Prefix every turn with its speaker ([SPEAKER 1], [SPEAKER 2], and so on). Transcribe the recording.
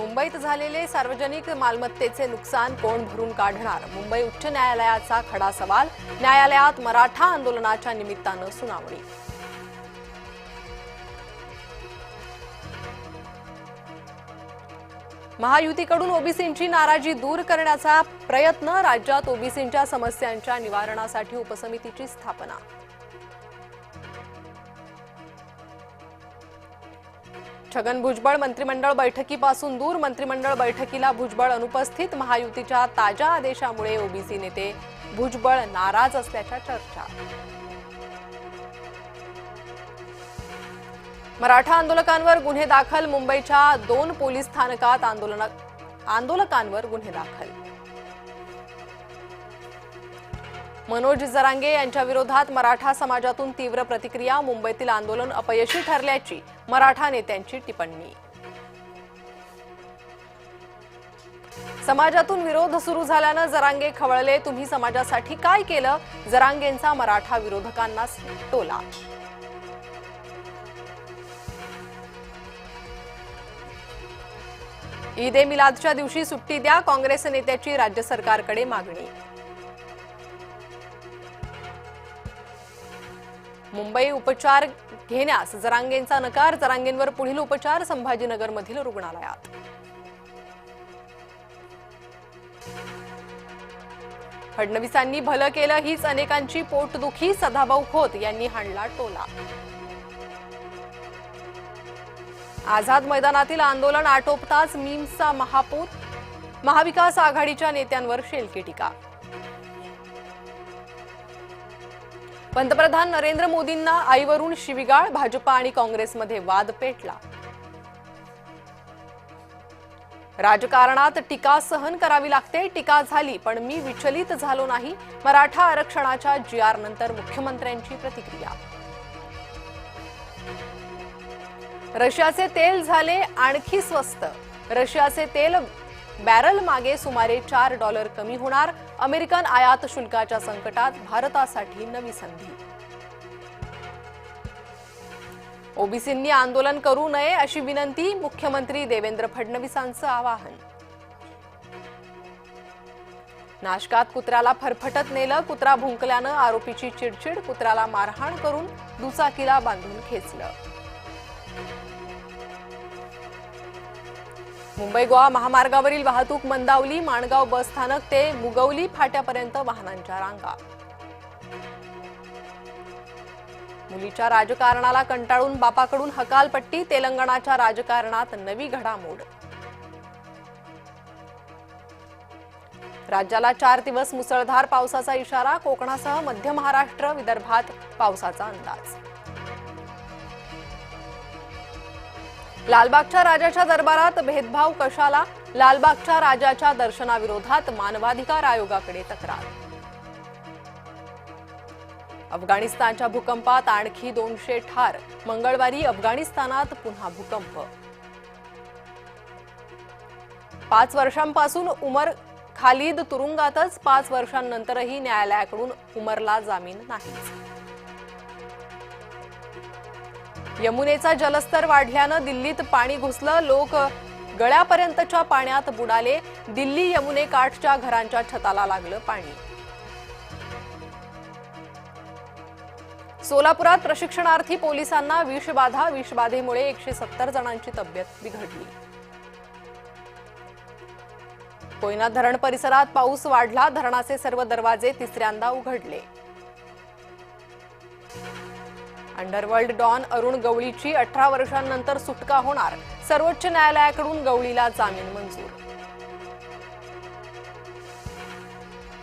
[SPEAKER 1] मुंबईत झालेले सार्वजनिक मालमत्तेचे नुकसान कोण भरून काढणार? मुंबई उच्च न्यायालयाचा खडा सवाल। न्यायालयात मराठा आंदोलनाच्या निमित्तानं सुनावणी। महायुतीकडून ओबीसींची नाराजी दूर करण्याचा प्रयत्न। राज्यात ओबीसींच्या समस्यांच्या निवारणासाठी उपसमितीची स्थापना। छगन भुजबळ मंत्रिमंडळ बैठकीपासून दूर। मंत्रिमंडळ बैठकीला भुजबळ अनुपस्थित। महायुतीच्या ताज्या आदेशामुळे ओबीसी नेते भुजबळ नाराज असल्याच्या चर्चा। मराठा आंदोलकांवर गुन्हे दाखल। मुंबईच्या 2 पोलीस स्थानकात आंदोलकांवर गुन्हे दाखल। मनोज जरांगे यांच्या विरोधात मराठा समाजातून तीव्र प्रतिक्रिया। मुंबईतील आंदोलन अपयशी ठरल्याची मराठा नेत्यांची टिप्पणी। समाजातून विरोध सुरू झाल्यानं जरांगे खवळले। तुम्ही समाजासाठी काय केलं? जरांगेंचा मराठा विरोधकांना टोला। ईद ए मिलादच्या दिवशी सुट्टी द्या, काँग्रेस नेत्याची राज्य सरकारकडे मागणी। मुंबई उपचार घेण्यास जरांगेंचा नकार। जरांगेंवर पुढील उपचार संभाजीनगरमधील रुग्णालयात। फडणवीसांनी भलं केलं हीच अनेकांची पोटदुखी। सदाभाऊ खोत यांनी हाणला टोला। आझाद मैदानातील आंदोलन आटोपताच मीम्सचा महापूर। महाविकास आघाडीच्या नेत्यांवर शेलकी टीका। पंतप्रधान नरेंद्र मोदींना आईवरून शिवीगाळ। भाजपा आणि काँग्रेसमध्ये वाद पेटला। राजकारणात टीका सहन करावी लागते। टीका झाली पण मी विचलित झालो नाही। मराठा आरक्षणाच्या GR नंतर मुख्यमंत्र्यांची प्रतिक्रिया। रशियाचे तेल झाले आणखी स्वस्त। रशियाचे तेल बॅरल मागे सुमारे $4 कमी होणार। अमेरिकन आयात शुल्काच्या संकटात भारतासाठी नवी संधी। ओबीसींनी आंदोलन करू नये अशी विनंती। मुख्यमंत्री देवेंद्र फडणवीसांचं आवाहन। नाशकात कुत्र्याला फरफटत नेलं। कुत्रा भुंकल्यानं आरोपीची चिडचिड। कुत्र्याला मारहाण करून दुचाकीला बांधून खेचलं। मुंबई गोवा महामार्गावरील वाहतूक मंदावली। माणगाव बस स्थानक ते मुगवली फाट्यापर्यंत वाहनांच्या रांगा। मुलीच्या राजकारणाला कंटाळून बापाकडून हकालपट्टी। तेलंगणाच्या राजकारणात नवी घडामोड। राज्याला 4 दिवस मुसळधार पावसाचा इशारा। कोकणासह मध्य महाराष्ट्र विदर्भात पावसाचा अंदाज। लालबागच्या राजाच्या दरबारात भेदभाव कशाला? लालबागच्या राजाच्या दर्शनाविरोधात मानवाधिकार आयोगाकडे तक्रार। अफगाणिस्तानच्या भूकंपात आणखी 200 ठार। मंगळवारी अफगाणिस्तानात पुन्हा भूकंप। 5 वर्षांपासून उमर खालिद तुरुंगातच। 5 वर्षांनंतरही न्यायालयाकडून उमरला जामीन नाही। यमुनेचा जलस्तर वाढल्यानं दिल्लीत पाणी घुसलं। लोक गळ्यापर्यंतच्या पाण्यात बुडाले। दिल्ली यमुने काठच्या घरांच्या छताला लागलं पाणी। सोलापुरात प्रशिक्षणार्थी पोलिसांना विषबाधा। विषबाधेमुळे 170 जणांची तब्येत बिघडली। कोयना धरण परिसरात पाऊस वाढला। धरणाचे सर्व दरवाजे तिसऱ्यांदा उघडले। अंडरवर्ल्ड डॉन अरुण गवळीची 18 वर्षांनंतर सुटका होणार। सर्वोच्च न्यायालयाकडून गवळीला जामीन मंजूर।